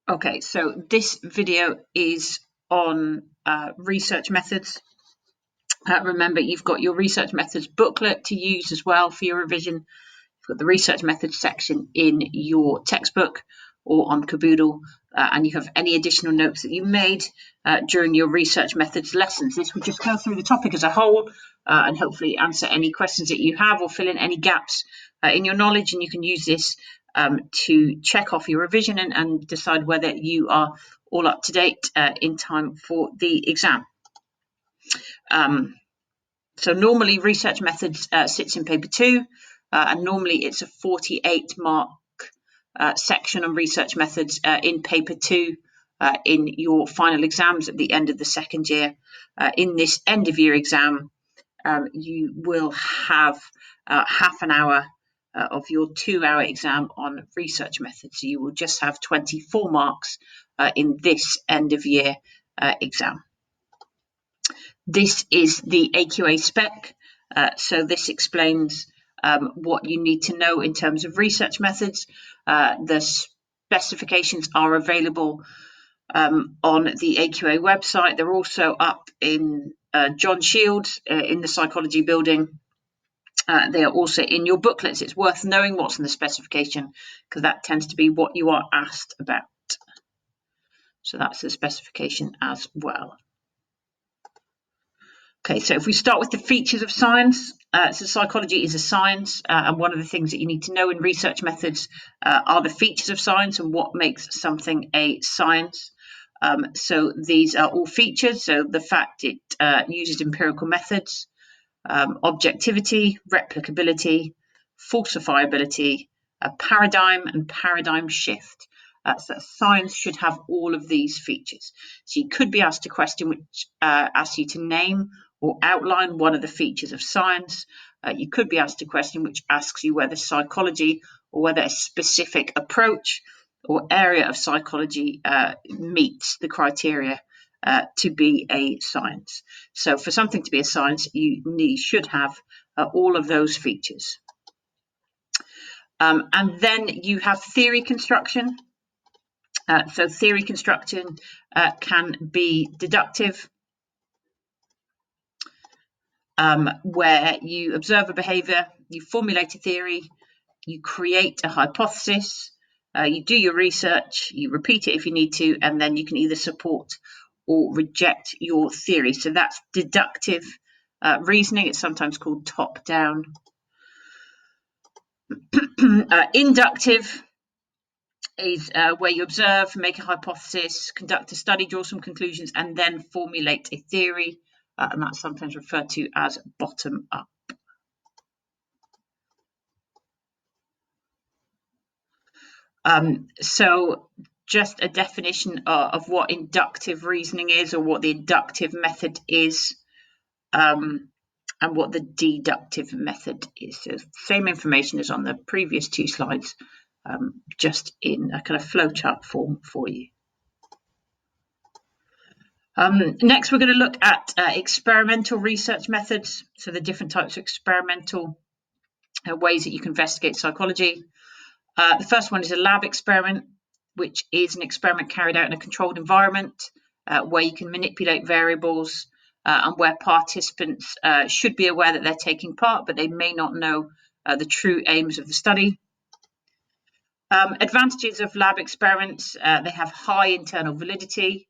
Okay, so this video is on research methods. Remember, you've got your research methods booklet to use as well for your revision. You've got the research methods section in your textbook or on Caboodle, and you have any additional notes that you made during your research methods lessons. This will just go through the topic as a whole and hopefully answer any questions that you have or fill in any gaps in your knowledge, and you can use this to check off your revision and decide whether you are all up to date in time for the exam. So normally research methods sits in paper 2, and normally it's a 48 mark section on research methods in paper 2 in your final exams at the end of the second year. In this end of year exam, you will have half an hour of your 2-hour exam on research methods. So you will just have 24 marks in this end of year exam. This is the AQA spec. So this explains what you need to know in terms of research methods. The specifications are available on the AQA website. They're also up in John Shields in the Psychology building. They are also in your booklets. It's worth knowing what's in the specification because that tends to be what you are asked about. So that's the specification as well. Okay, so if we start with the features of science, so psychology is a science, and one of the things that you need to know in research methods are the features of science and what makes something a science. So these are all features, so the fact it uses empirical methods, objectivity, replicability, falsifiability, a paradigm and paradigm shift. So science should have all of these features. So you could be asked a question which asks you to name or outline one of the features of science. You could be asked a question which asks you whether psychology or whether a specific approach or area of psychology meets the criteria to be a science. So for something to be a science, you should have all of those features. And then you have theory construction. So theory construction can be deductive, where you observe a behavior, you formulate a theory, you create a hypothesis, you do your research, you repeat it if you need to, and then you can either support or reject your theory. So that's deductive reasoning. It's sometimes called top-down. Inductive is where you observe, make a hypothesis, conduct a study, draw some conclusions, and then formulate a theory. And that's sometimes referred to as bottom-up. So just a definition of what inductive reasoning is, or what the inductive method is, and what the deductive method is. So same information as on the previous 2 slides, just in a kind of flowchart form for you. Next, we're going to look at experimental research methods. So the different types of experimental ways that you can investigate psychology. The first one is a lab experiment, which is an experiment carried out in a controlled environment where you can manipulate variables and where participants should be aware that they're taking part, but they may not know the true aims of the study. Advantages of lab experiments, they have high internal validity,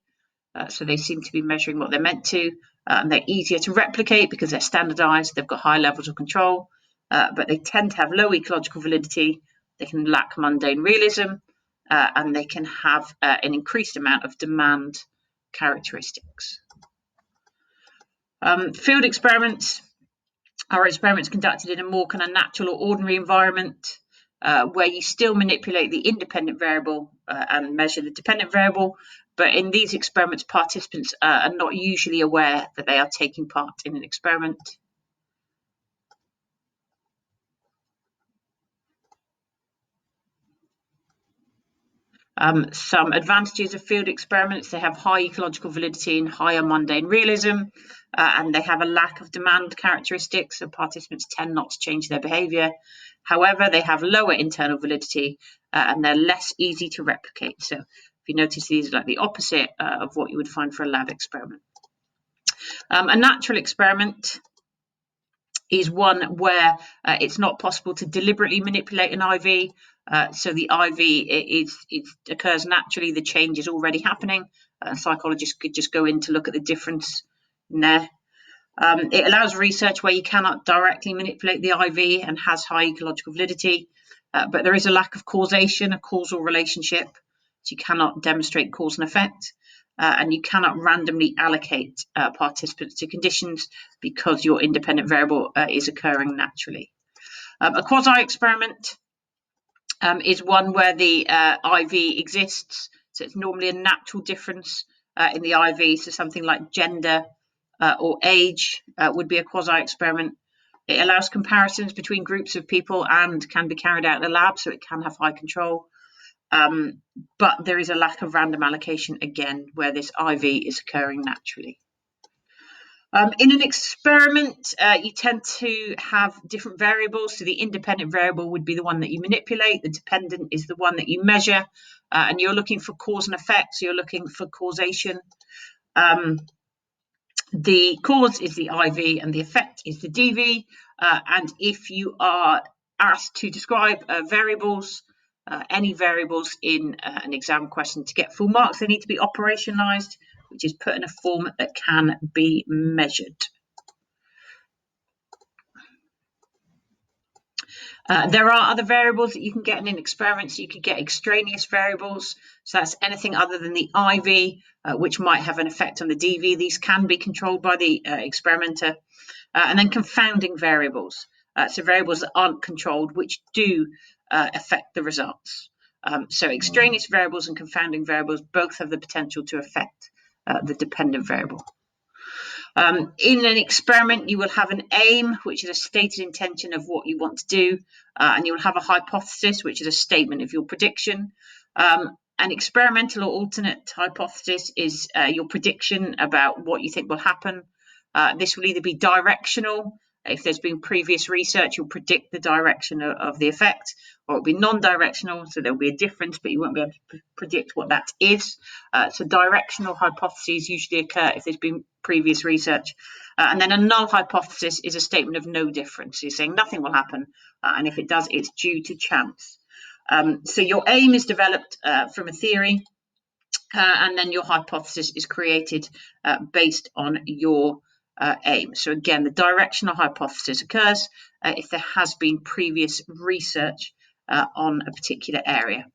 so they seem to be measuring what they're meant to, and they're easier to replicate because they're standardized, they've got high levels of control, but they tend to have low ecological validity, they can lack mundane realism, and they can have an increased amount of demand characteristics. Field experiments are experiments conducted in a more kind of natural or ordinary environment where you still manipulate the independent variable and measure the dependent variable. But in these experiments, participants are not usually aware that they are taking part in an experiment. Some advantages of field experiments, they have high ecological validity and higher mundane realism, and they have a lack of demand characteristics, so participants tend not to change their behaviour. However, they have lower internal validity and they're less easy to replicate. So If you notice, these are like the opposite of what you would find for a lab experiment. A natural experiment is one where it's not possible to deliberately manipulate an IV. So the IV it occurs naturally, the change is already happening. Psychologists could just go in to look at the difference in there. It allows research where you cannot directly manipulate the IV and has high ecological validity, but there is a lack of causation, a causal relationship. So you cannot demonstrate cause and effect, and you cannot randomly allocate participants to conditions because your independent variable is occurring naturally. A quasi-experiment is one where the IV exists, so it's normally a natural difference in the IV, so something like gender or age would be a quasi-experiment. It allows comparisons between groups of people and can be carried out in the lab, so it can have high control. But there is a lack of random allocation again, where this IV is occurring naturally. In an experiment, you tend to have different variables. So the independent variable would be the one that you manipulate. The dependent is the one that you measure. And you're looking for cause and effect. So you're looking for causation. The cause is the IV and the effect is the DV. And if you are asked to describe variables, any variables in an exam question to get full marks, they need to be operationalized, which is put in a form that can be measured. There are other variables that you can get in an experiment. So you could get extraneous variables. So that's anything other than the IV, which might have an effect on the DV. These can be controlled by the experimenter. And then confounding variables. So variables that aren't controlled, which do affect the results. So extraneous variables and confounding variables both have the potential to affect the dependent variable. In an experiment, you will have an aim, which is a stated intention of what you want to do, and you will have a hypothesis, which is a statement of your prediction. An experimental or alternate hypothesis is your prediction about what you think will happen. This will either be directional. If there's been previous research, you'll predict the direction of the effect, or it'll be non-directional, so there'll be a difference, but you won't be able to predict what that is. So directional hypotheses usually occur if there's been previous research. And then a null hypothesis is a statement of no difference. So you're saying nothing will happen, and if it does, it's due to chance. So your aim is developed from a theory, and then your hypothesis is created based on your aim. So again, the directional hypothesis occurs if there has been previous research on a particular area.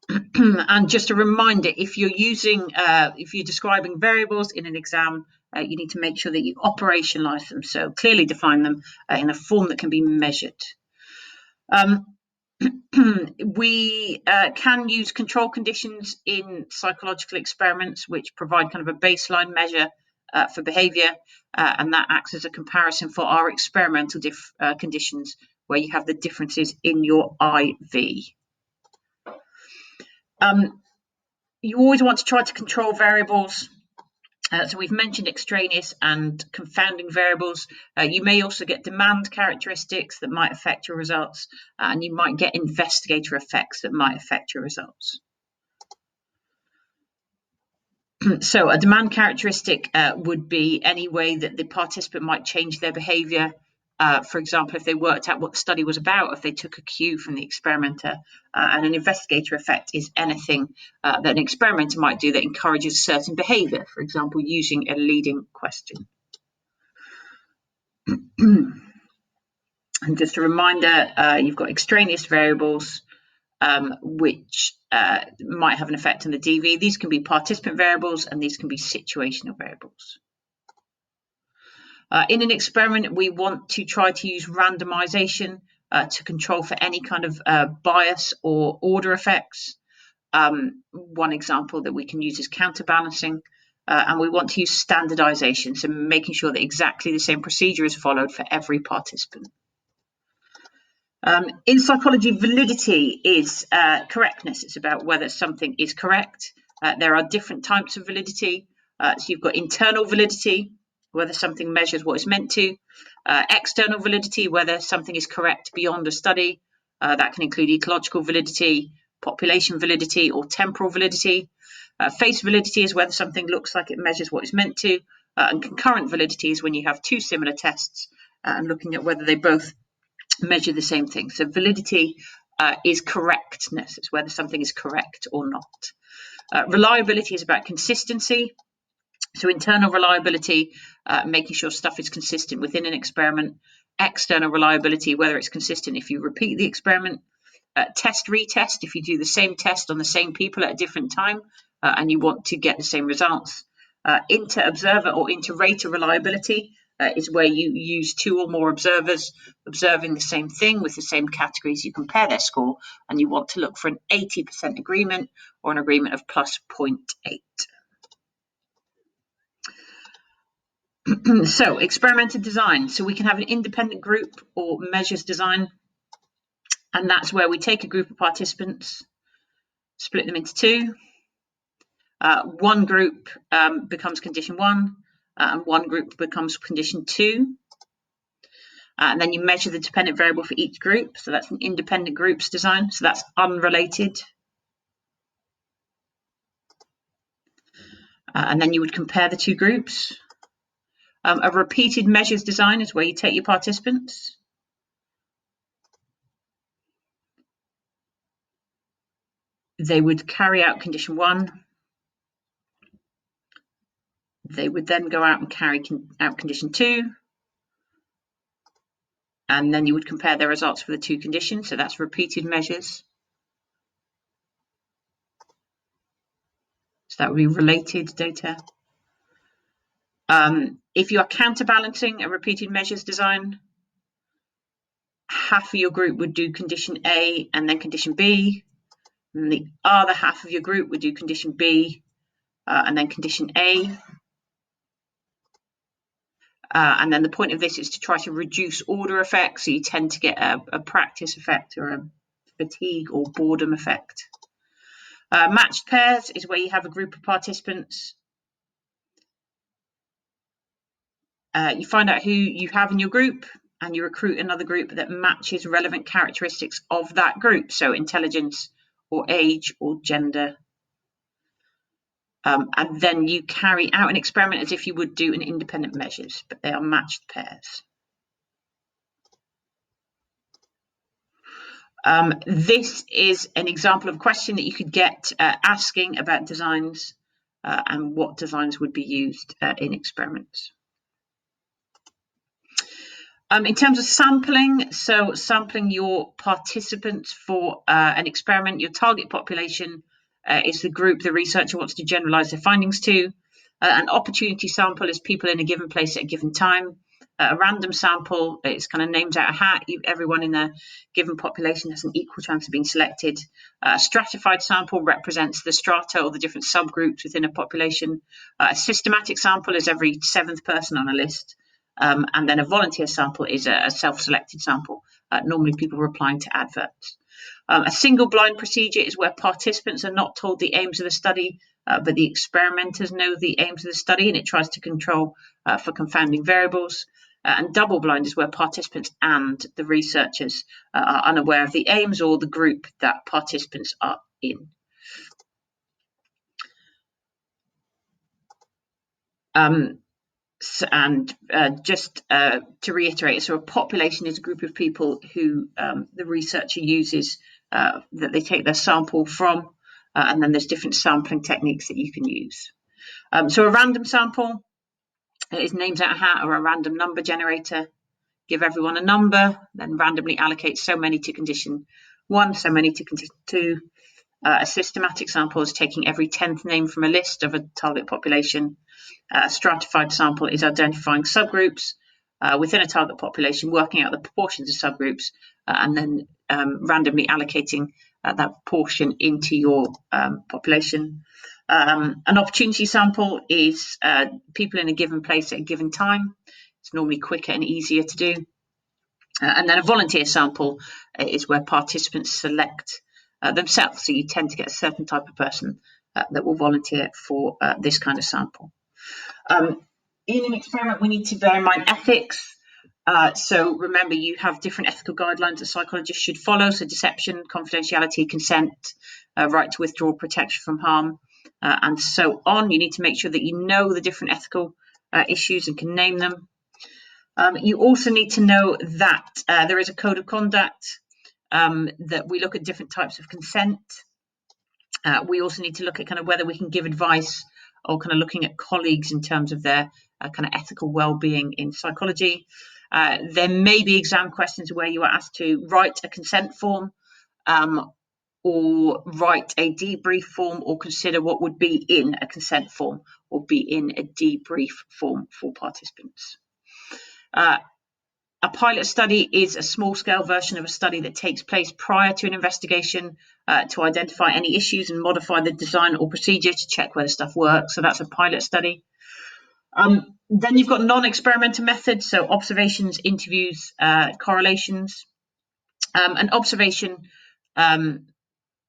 And just a reminder, if you're describing variables in an exam, you need to make sure that you operationalize them, so clearly define them in a form that can be measured. We can use control conditions in psychological experiments, which provide kind of a baseline measure for behavior, and that acts as a comparison for our experimental conditions where you have the differences in your IV. You always want to try to control variables. So we've mentioned extraneous and confounding variables. You may also get demand characteristics that might affect your results, and you might get investigator effects that might affect your results. So a demand characteristic would be any way that the participant might change their behavior. For example, if they worked out what the study was about, if they took a cue from the experimenter. And an investigator effect is anything that an experimenter might do that encourages certain behavior, for example, using a leading question. And just a reminder, you've got extraneous variables, which might have an effect on the DV. These can be participant variables, and these can be situational variables. In an experiment, we want to try to use randomization to control for any kind of bias or order effects. One example that we can use is counterbalancing, and we want to use standardization, so making sure that exactly the same procedure is followed for every participant. In psychology, validity is correctness. It's about whether something is correct. There are different types of validity. So you've got internal validity, whether something measures what it's meant to. External validity, whether something is correct beyond a study. That can include ecological validity, population validity or temporal validity. Face validity is whether something looks like it measures what it's meant to, and concurrent validity is when you have two similar tests and looking at whether they both measure the same thing. So validity is correctness. It's whether something is correct or not. Reliability is about consistency. So internal reliability, making sure stuff is consistent within an experiment. External reliability, whether it's consistent if you repeat the experiment. Test retest, if you do the same test on the same people at a different time and you want to get the same results. Inter-observer or inter-rater reliability is where you use two or more observers observing the same thing with the same categories. You compare their score and you want to look for an 80% agreement or an agreement of plus 0.8. So experimental design. So we can have an independent group or measures design. And that's where we take a group of participants, split them into two. One group becomes condition 1, and one group becomes condition 2. And then you measure the dependent variable for each group. So that's an independent groups design. So that's unrelated. And then you would compare the two groups. A repeated measures design is where you take your participants. They would carry out condition 1. They would then go out and carry out condition 2. And then you would compare their results for the two conditions. So that's repeated measures. So that would be related data. If you are counterbalancing a repeated measures design, half of your group would do condition A and then condition B. And the other half of your group would do condition B and then condition A. And then the point of this is to try to reduce order effects. So you tend to get a practice effect or a fatigue or boredom effect. Matched pairs is where you have a group of participants. You find out who you have in your group and you recruit another group that matches relevant characteristics of that group. So intelligence or age or gender. And then you carry out an experiment as if you would do an independent measures, but they are matched pairs. This is an example of a question that you could get asking about designs and what designs would be used in experiments. In terms of sampling, so sampling your participants for an experiment, your target population is the group the researcher wants to generalize their findings to. An opportunity sample is people in a given place at a given time. A random sample, it's kind of names out a hat. Everyone in a given population has an equal chance of being selected. A stratified sample represents the strata or the different subgroups within a population. A systematic sample is every 7th person on a list. And then a volunteer sample is a self-selected sample, normally people replying to adverts. A single blind procedure is where participants are not told the aims of the study, but the experimenters know the aims of the study and it tries to control for confounding variables. And double blind is where participants and the researchers are unaware of the aims or the group that participants are in. Just to reiterate, so a population is a group of people who the researcher uses that they take their sample from, and then there's different sampling techniques that you can use. So a random sample is names out a hat or a random number generator. Give everyone a number, then randomly allocate so many to condition 1, so many to condition 2. A systematic sample is taking every 10th name from a list of a target population. A stratified sample is identifying subgroups within a target population, working out the proportions of subgroups, and then randomly allocating that proportion into your population. An opportunity sample is people in a given place at a given time. It's normally quicker and easier to do. And then a volunteer sample is where participants select themselves. So you tend to get a certain type of person that will volunteer for this kind of sample. In an experiment, we need to bear in mind ethics. So remember, you have different ethical guidelines that psychologists should follow. So deception, confidentiality, consent, right to withdraw, protection from harm, and so on. You need to make sure that you know the different ethical issues and can name them. You also need to know that there is a code of conduct, that we look at different types of consent. We also need to look at kind of whether we can give advice or kind of looking at colleagues in terms of their kind of ethical well-being in psychology. There may be exam questions where you are asked to write a consent form, or write a debrief form, or consider what would be in a consent form or be in a debrief form for participants. A pilot study is a small-scale version of a study that takes place prior to an investigation to identify any issues and modify the design or procedure to check whether stuff works. So that's a pilot study. Then you've got non-experimental methods, so observations, interviews, correlations. An observation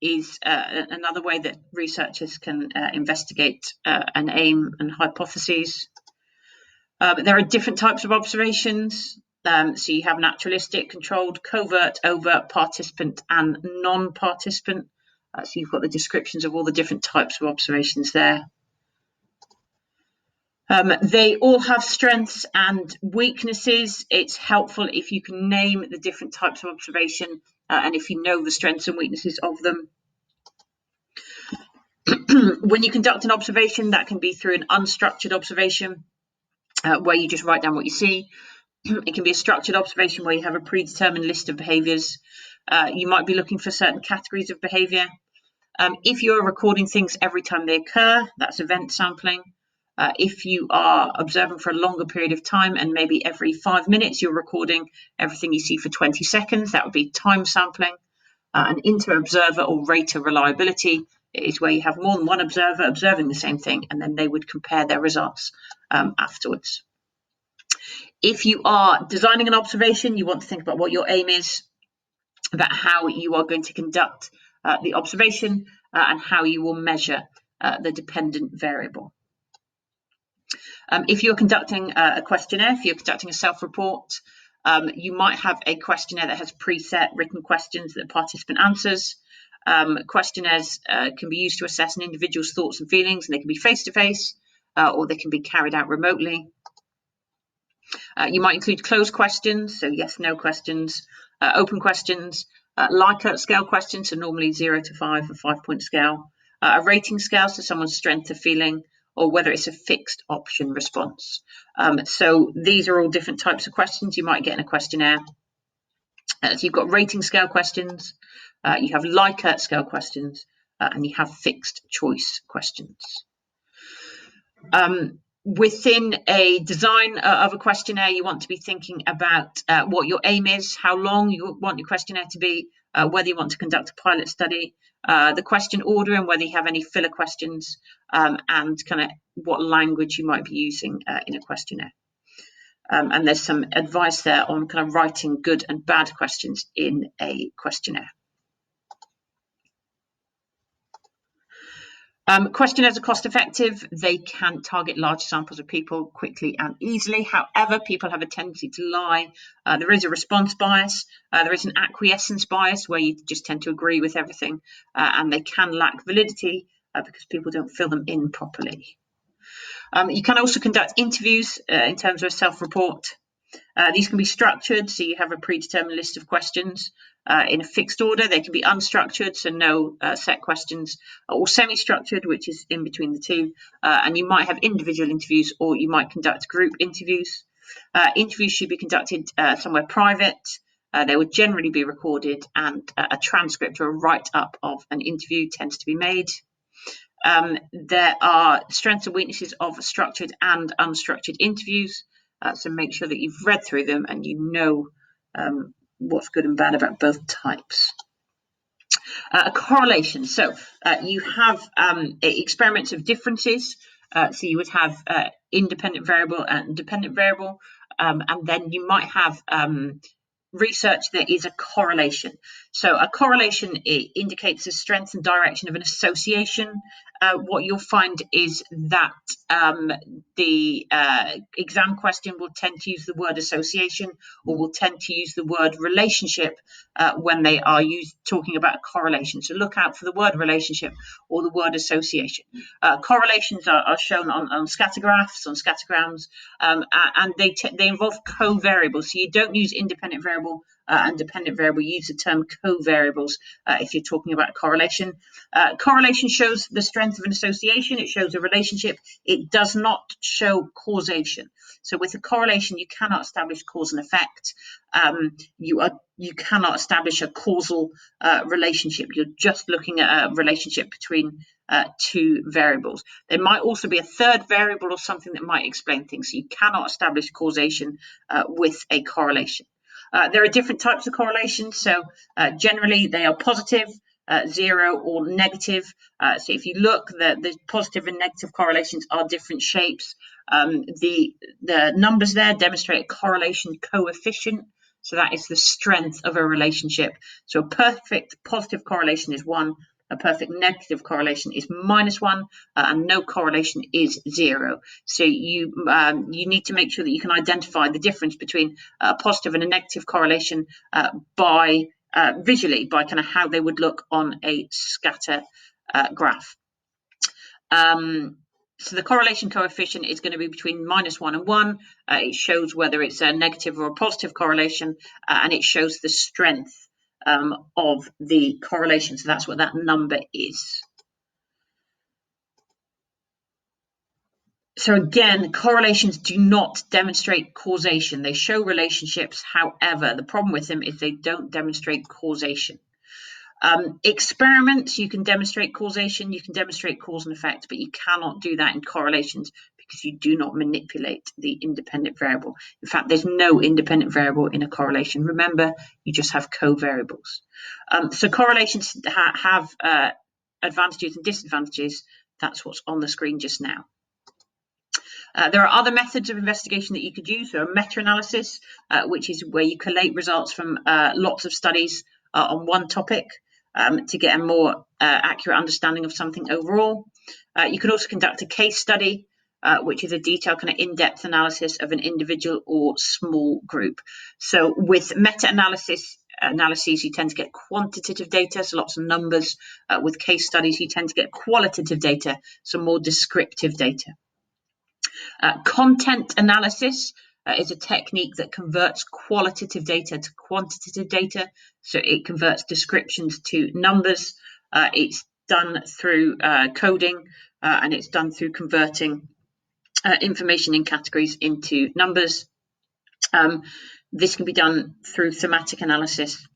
is another way that researchers can investigate an aim and hypotheses. There are different types of observations. So you have naturalistic, controlled, covert, overt, participant, and non-participant. So you've got the descriptions of all the different types of observations there. They all have strengths and weaknesses. It's helpful if you can name the different types of observation and if you know the strengths and weaknesses of them. When you conduct an observation, that can be through an unstructured observation where you just write down what you see. It can be a structured observation where you have a predetermined list of behaviours. You might be looking for certain categories of behaviour. If you're recording things every time they occur, that's event sampling. If you are observing for a longer period of time and maybe every 5 minutes you're recording everything you see for 20 seconds, that would be time sampling. An inter-observer or rater reliability is where you have more than one observer observing the same thing and then they would compare their results afterwards. If you are designing an observation, you want to think about what your aim is, about how you are going to conduct the observation and how you will measure the dependent variable. If you're conducting a questionnaire, if you're conducting a self-report, you might have a questionnaire that has preset written questions that the participant answers. Questionnaires can be used to assess an individual's thoughts and feelings, and they can be face-to-face or they can be carried out remotely. You might include closed questions, so yes, no questions, open questions, Likert scale questions, so normally 0 to 5, a 5-point scale, a rating scale, so someone's strength of feeling, or whether it's a fixed option response. So these are all different types of questions you might get in a questionnaire. So you've got rating scale questions, you have Likert scale questions, and you have fixed choice questions. Within a design of a questionnaire, you want to be thinking about what your aim is, how long you want your questionnaire to be, whether you want to conduct a pilot study, the question order and whether you have any filler questions, and kind of what language you might be using in a questionnaire. And there's some advice there on kind of writing good and bad questions in a questionnaire. Questionnaires are cost effective. They can target large samples of people quickly and easily. However, people have a tendency to lie. There is a response bias. There is an acquiescence bias where you just tend to agree with everything, and they can lack validity because people don't fill them in properly. You can also conduct interviews in terms of a self-report. These can be structured, so you have a predetermined list of questions in a fixed order. They can be unstructured, so no set questions, or semi-structured, which is in between the two. And you might have individual interviews, or you might conduct group interviews. Interviews should be conducted somewhere private. They would generally be recorded, and a transcript or a write-up of an interview tends to be made. There are strengths and weaknesses of structured and unstructured interviews. So make sure that you've read through them and you know what's good and bad about both types. A correlation. So you have experiments of differences. So you would have independent variable and dependent variable. And then you might have research that is a correlation. So a correlation indicates the strength and direction of an association. what you'll find is that the exam question will tend to use the word association, or will tend to use the word relationship when they are talking about a correlation. So look out for the word relationship or the word association. Correlations are shown on scatter graphs, on scattergrams, and they involve covariables. So you don't use independent variable and dependent variable. You use the term covariables if you're talking about correlation. Correlation shows the strength of an association. It shows a relationship. It does not show causation. So with a correlation, you cannot establish cause and effect. You cannot establish a causal relationship. You're just looking at a relationship between two variables. There might also be a third variable or something that might explain things. So you cannot establish causation with a correlation. There are different types of correlations. So generally they are positive, 0 or negative. So if you look, the positive and negative correlations are different shapes. The numbers there demonstrate a correlation coefficient. So that is the strength of a relationship. So a perfect positive correlation is 1. A perfect negative correlation is -1, and no correlation is 0. So you need to make sure that you can identify the difference between a positive and a negative correlation by visually, by kind of how they would look on a scatter graph. So the correlation coefficient is going to be between -1 and 1. It shows whether it's a negative or a positive correlation, and it shows the strength of the correlation. So that's what that number is. So again, correlations do not demonstrate causation. They show relationships. However, the problem with them is they don't demonstrate causation. Experiments, you can demonstrate causation, you can demonstrate cause and effect, but you cannot do that in correlations because you do not manipulate the independent variable. In fact, there's no independent variable in a correlation. Remember, you just have covariables. So correlations have advantages and disadvantages. That's what's on the screen just now. There are other methods of investigation that you could use. So a meta-analysis, which is where you collate results from lots of studies on one topic to get a more accurate understanding of something overall. You can also conduct a case study, which is a detailed kind of in-depth analysis of an individual or small group. So with meta-analyses, you tend to get quantitative data, so lots of numbers. With case studies, you tend to get qualitative data, so more descriptive data. Content analysis is a technique that converts qualitative data to quantitative data. So it converts descriptions to numbers. It's done through coding, and it's done through converting information in categories into numbers. This can be done through thematic analysis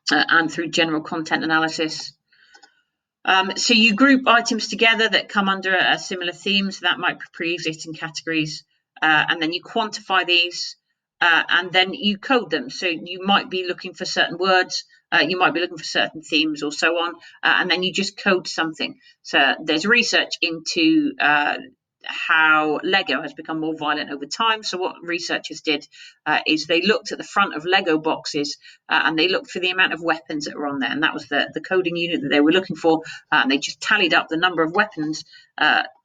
and through general content analysis. So you group items together that come under a similar theme, so that might be pre-existing categories, and then you quantify these, and then you code them. So you might be looking for certain words, you might be looking for certain themes or so on, and then you just code something. So there's research into how Lego has become more violent over time. So what researchers did is they looked at the front of Lego boxes and they looked for the amount of weapons that were on there, and that was the coding unit that they were looking for, and they just tallied up the number of weapons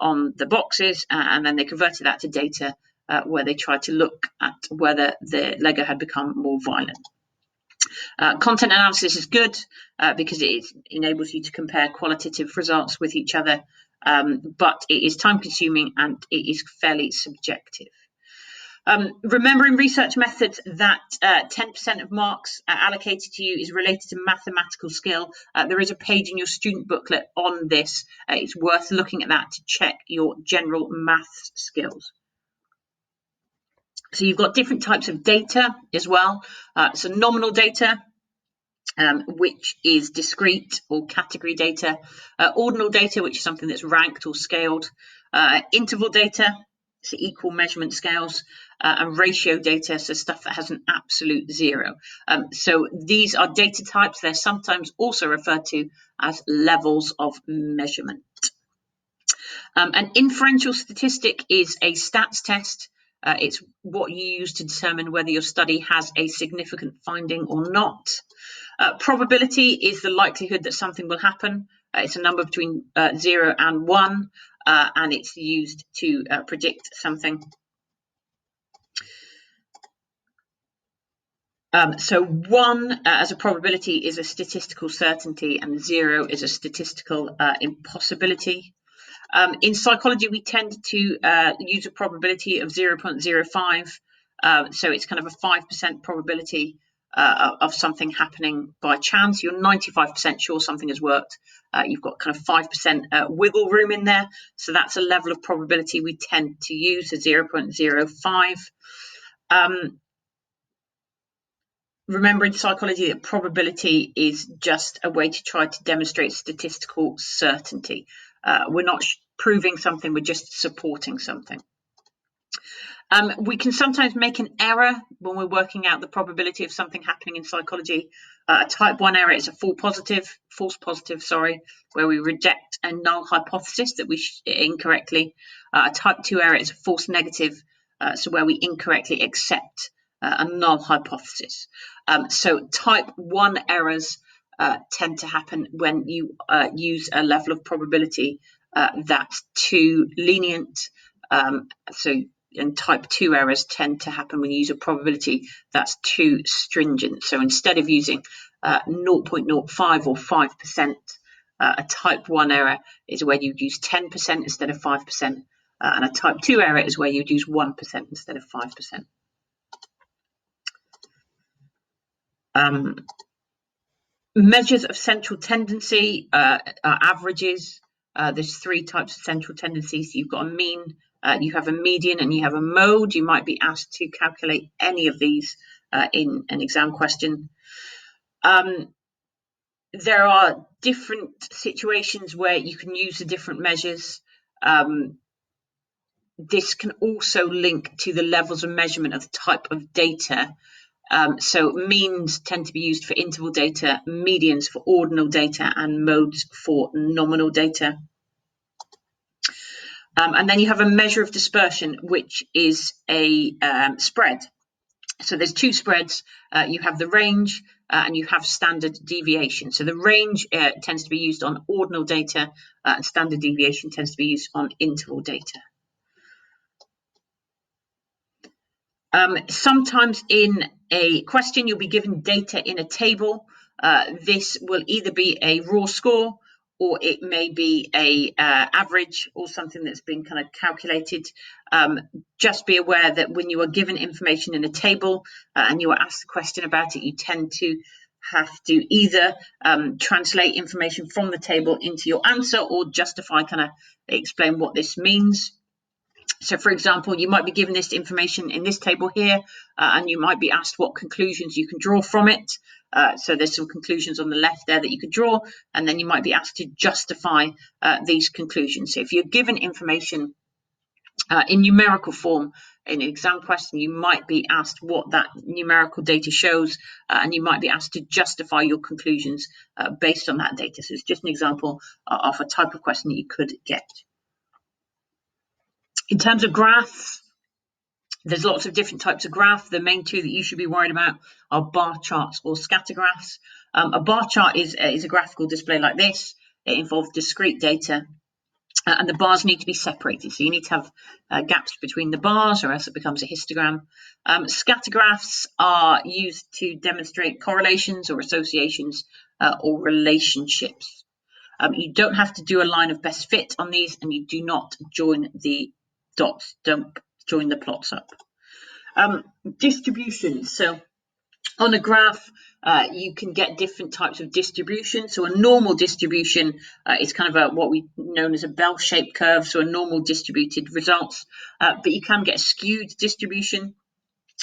on the boxes, and then they converted that to data where they tried to look at whether the Lego had become more violent. Content analysis is good because it enables you to compare qualitative results with each other, but it is time consuming and it is fairly subjective. Remembering research methods that 10% of marks allocated to you is related to mathematical skill. There is a page in your student booklet on this. It's worth looking at that to check your general maths skills. So you've got different types of data as well. So nominal data, which is discrete or category data, ordinal data, which is something that's ranked or scaled, interval data, so equal measurement scales, and ratio data, so stuff that has an absolute 0. So these are data types. They're sometimes also referred to as levels of measurement. An inferential statistic is a stats test. It's what you use to determine whether your study has a significant finding or not. Probability is the likelihood that something will happen. It's a number between 0 and 1, and it's used to predict something. So 1 as a probability is a statistical certainty, and 0 is a statistical impossibility. In psychology, we tend to use a probability of 0.05. So it's kind of a 5% probability of something happening by chance. You're 95% sure something has worked. You've got kind of 5% wiggle room in there. So that's a level of probability we tend to use, a 0.05. Remember in psychology that probability is just a way to try to demonstrate statistical certainty. We're not proving something, we're just supporting something. We can sometimes make an error when we're working out the probability of something happening in psychology. A type 1 error is a false positive, where we reject a null hypothesis that we incorrectly. A type 2 error is a false negative, so where we incorrectly accept a null hypothesis. So type 1 errors tend to happen when you use a level of probability that's too lenient. And type 2 errors tend to happen when you use a probability that's too stringent. So instead of using 0.05 or 5%, a type 1 error is where you'd use 10% instead of 5%, and a type 2 error is where you'd use 1% instead of 5%. Measures of central tendency are averages. There's 3 types of central tendencies. You've got a mean, you have a median, and you have a mode. You might be asked to calculate any of these in an exam question. There are different situations where you can use the different measures. This can also link to the levels of measurement of the type of data. So means tend to be used for interval data, medians for ordinal data, and modes for nominal data. And then you have a measure of dispersion, which is a spread. So there's 2 spreads. You have the range and you have standard deviation. So the range tends to be used on ordinal data, and standard deviation tends to be used on interval data. Sometimes in a question, you'll be given data in a table. This will either be a raw score, or it may be a average, or something that's been kind of calculated. Just be aware that when you are given information in a table and you are asked a question about it, you tend to have to either translate information from the table into your answer, or justify, kind of explain what this means. So, for example, you might be given this information in this table here, and you might be asked what conclusions you can draw from it. So there's some conclusions on the left there that you could draw, and then you might be asked to justify these conclusions. So if you're given information in numerical form in an exam question, you might be asked what that numerical data shows, and you might be asked to justify your conclusions based on that data. So it's just an example of a type of question that you could get. In terms of graphs, there's lots of different types of graph. The main 2 that you should be worried about are bar charts or scatter graphs. A bar chart is a graphical display like this. It involves discrete data, and the bars need to be separated. So you need to have gaps between the bars, or else it becomes a histogram. Scatter graphs are used to demonstrate correlations or associations or relationships. You don't have to do a line of best fit on these, and you do not join the dots, don't join the plots up. Distributions. So on a graph, you can get different types of distribution. So a normal distribution is kind of what we known as a bell-shaped curve, so a normal distributed results. But you can get a skewed distribution,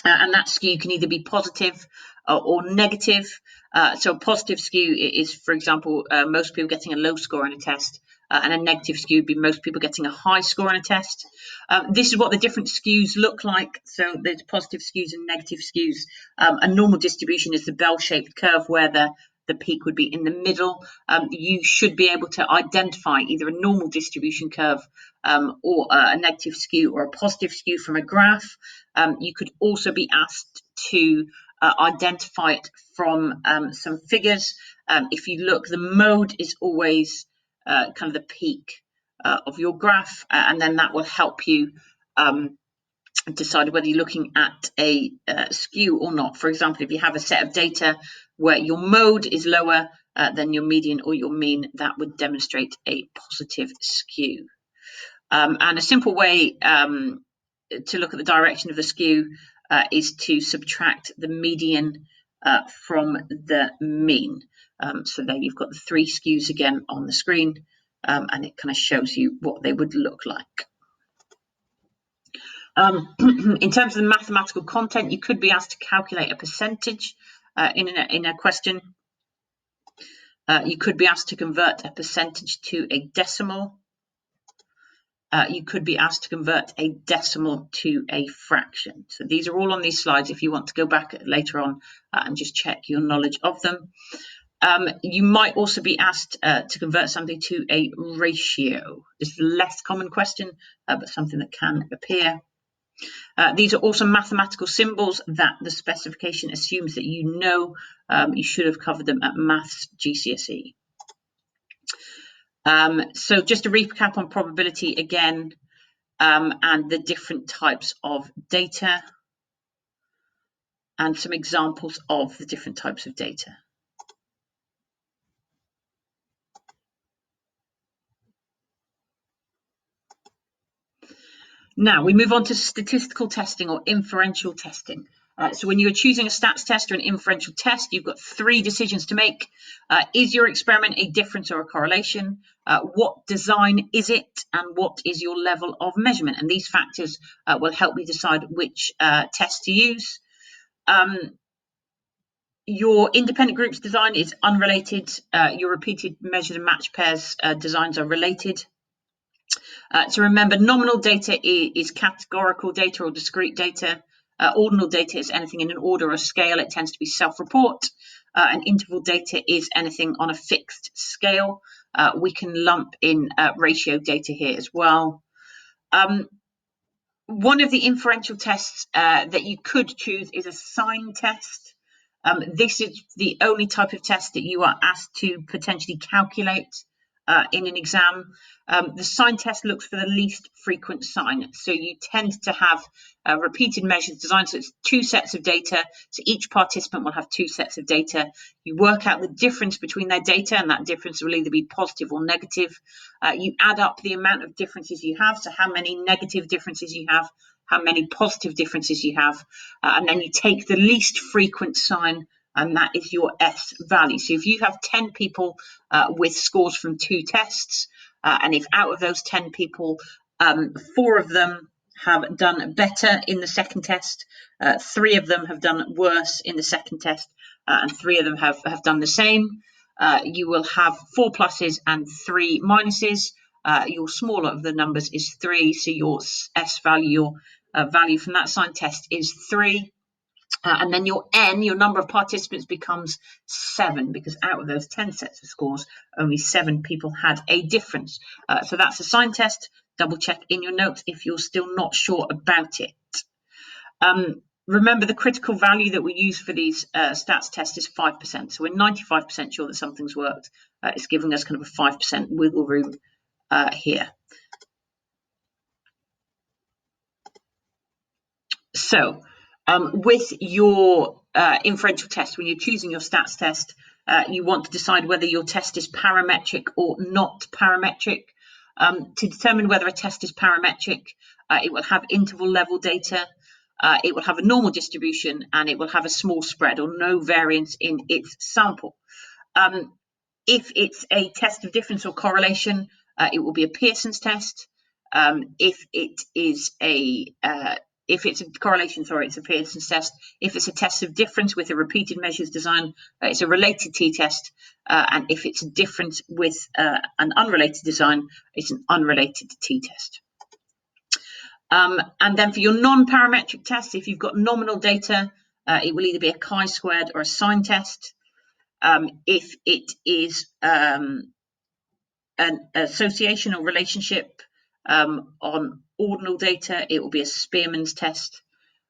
and that skew can either be positive or negative. So a positive skew is, for example, most people getting a low score on a test, and a negative skew would be most people getting a high score on a test. This is what the different skews look like. So there's positive skews and negative skews. A normal distribution is the bell-shaped curve where the peak would be in the middle. You should be able to identify either a normal distribution curve or a negative skew or a positive skew from a graph. You could also be asked to identify it from some figures. If you look, the mode is always kind of the peak of your graph, and then that will help you decide whether you're looking at a skew or not. For example, if you have a set of data where your mode is lower than your median or your mean, that would demonstrate a positive skew. And a simple way to look at the direction of the skew is to subtract the median from the mean. So there you've got the three skews again on the screen, and it kind of shows you what they would look like. In terms of the mathematical content, you could be asked to calculate a percentage in a question. You could be asked to convert a percentage to a decimal. You could be asked to convert a decimal to a fraction. So these are all on these slides if you want to go back later on and just check your knowledge of them. You might also be asked to convert something to a ratio. This is a less common question, but something that can appear. These are also mathematical symbols that the specification assumes that you know. You should have covered them at Maths GCSE. So just to recap on probability again, and the different types of data, and some examples of the different types of data. Now we move on to statistical testing or inferential testing. So when you're choosing a stats test or an inferential test, you've got three decisions to make. Is your experiment a difference or a correlation? What design is it? And what is your level of measurement? And these factors will help you decide which test to use. Your independent groups design is unrelated. Your repeated measured and matched pairs designs are related. So remember, nominal data is categorical data or discrete data. Ordinal data is anything in an order or scale. It tends to be self-report. And interval data is anything on a fixed scale. We can lump in ratio data here as well. One of the inferential tests that you could choose is a sign test. This is the only type of test that you are asked to potentially calculate in an exam. The sign test looks for the least frequent sign. So you tend to have repeated measures designed. So it's two sets of data. So each participant will have two sets of data. You work out the difference between their data, and that difference will either be positive or negative. You add up the amount of differences you have. So how many negative differences you have, how many positive differences you have, and then you take the least frequent sign, and that is your S value. So if you have 10 people with scores from two tests, and if out of those 10 people, 4 of them have done better in the second test, 3 of them have done worse in the second test, and 3 of them have done the same, you will have 4 pluses and 3 minuses. Your smaller of the numbers is 3, so your S value, your value from that sign test is 3. And then your N, your number of participants, becomes 7, because out of those 10 sets of scores, only 7 people had a difference. So that's a sign test. Double check in your notes if you're still not sure about it. Remember, the critical value that we use for these stats tests is 5%. So we're 95% sure that something's worked. It's giving us kind of a 5% wiggle room here. So with your inferential test, when you're choosing your stats test, you want to decide whether your test is parametric or not parametric. To determine whether a test is parametric, it will have interval level data, it will have a normal distribution, and it will have a small spread or no variance in its sample. If it's a test of difference or correlation, it will be a Pearson's test. If it's a correlation, it's a Pearson's test. If it's a test of difference with a repeated measures design, it's a related t-test. And if it's a difference with an unrelated design, it's an unrelated t-test. And then for your non-parametric tests, if you've got nominal data, it will either be a chi-squared or a sign test. If it is an association or relationship on ordinal data, it will be a Spearman's test.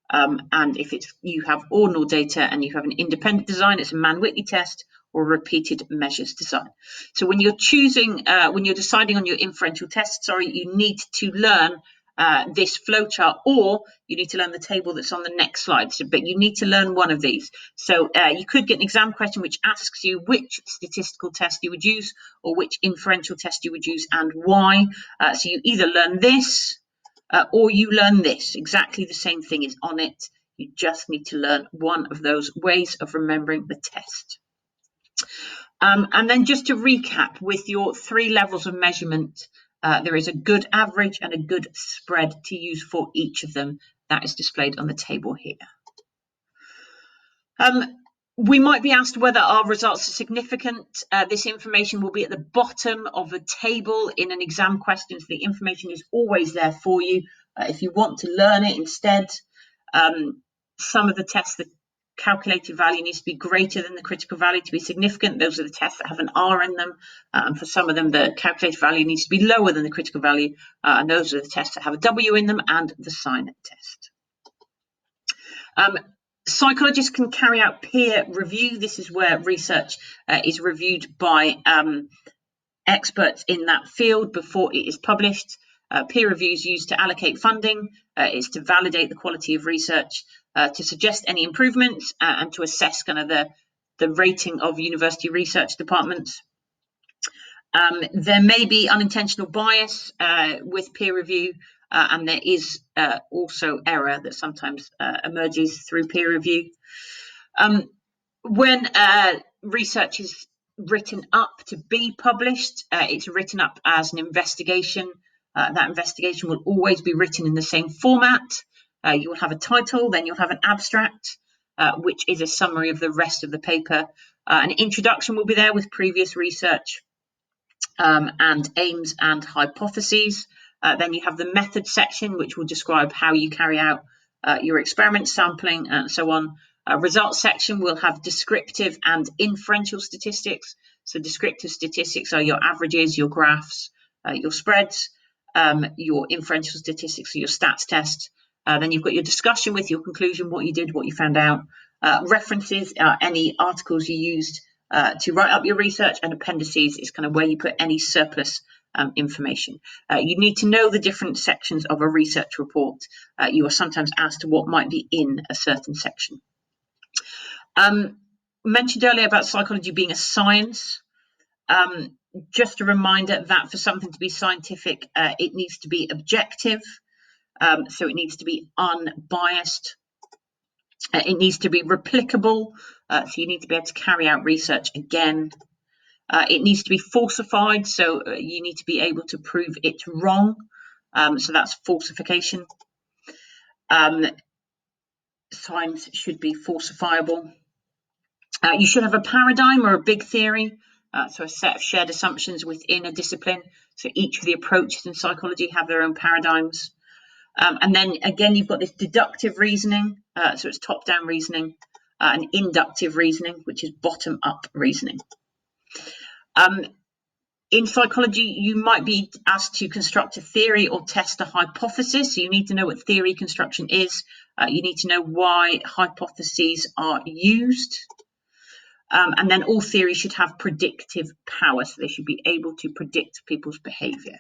And if you have ordinal data and you have an independent design, it's a Mann-Whitney test or a repeated measures design. So when you're choosing, when you're deciding on your inferential test, you need to learn this flowchart, or you need to learn the table that's on the next slide. But you need to learn one of these. So you could get an exam question which asks you which statistical test you would use or which inferential test you would use and why. So you either learn this or you learn this. Exactly the same thing is on it. You just need to learn one of those ways of remembering the test. And then just to recap, with your 3 levels of measurement, there is a good average and a good spread to use for each of them. That is displayed on the table here. We might be asked whether our results are significant. This information will be at the bottom of the table in an exam question, so the information is always there for you. If you want to learn it instead, some of the tests, the calculated value needs to be greater than the critical value to be significant. Those are the tests that have an R in them. And for some of them, the calculated value needs to be lower than the critical value. And those are the tests that have a W in them and the sign test. Psychologists can carry out peer review. This is where research is reviewed by experts in that field before it is published. Peer review is used to allocate funding, is to validate the quality of research, to suggest any improvements, and to assess kind of the rating of university research departments. There may be unintentional bias with peer review, and there is also error that sometimes emerges through peer review. When research is written up to be published, it's written up as an investigation. That investigation will always be written in the same format. You will have a title, then you'll have an abstract, which is a summary of the rest of the paper. An introduction will be there with previous research and aims and hypotheses. Then you have the method section, which will describe how you carry out your experiment sampling and so on. Results section will have descriptive and inferential statistics. So descriptive statistics are your averages, your graphs, your spreads. Your inferential statistics are your stats test. Then you've got your discussion with your conclusion, what you did, what you found out. References are any articles you used to write up your research, and appendices is kind of where you put any surplus information. You need to know the different sections of a research report. You are sometimes asked what might be in a certain section. Mentioned earlier about psychology being a science. Just a reminder that for something to be scientific, it needs to be objective. So it needs to be unbiased. It needs to be replicable. So you need to be able to carry out research again. It needs to be falsified. So you need to be able to prove it wrong. So that's falsification. Science should be falsifiable. You should have a paradigm or a big theory. So a set of shared assumptions within a discipline. So each of the approaches in psychology have their own paradigms. And then again, you've got this deductive reasoning. So it's top-down reasoning, and inductive reasoning, which is bottom-up reasoning. In psychology, you might be asked to construct a theory or test a hypothesis. So you need to know what theory construction is. You need to know why hypotheses are used. And then all theories should have predictive power, so they should be able to predict people's behavior.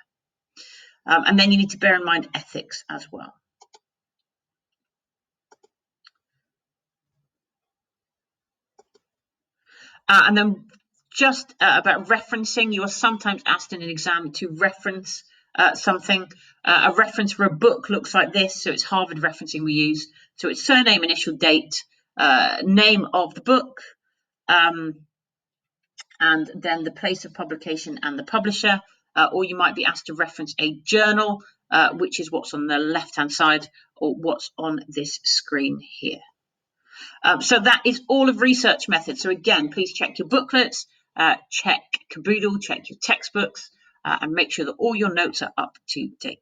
And then you need to bear in mind ethics as well. And then just about referencing, you are sometimes asked in an exam to reference something. A reference for a book looks like this. So it's Harvard referencing we use. So it's surname, initial date, name of the book, and then the place of publication and the publisher. Or you might be asked to reference a journal, which is what's on the left-hand side or what's on this screen here. So that is all of research methods. So again, please check your booklets, check Caboodle, check your textbooks, and make sure that all your notes are up to date.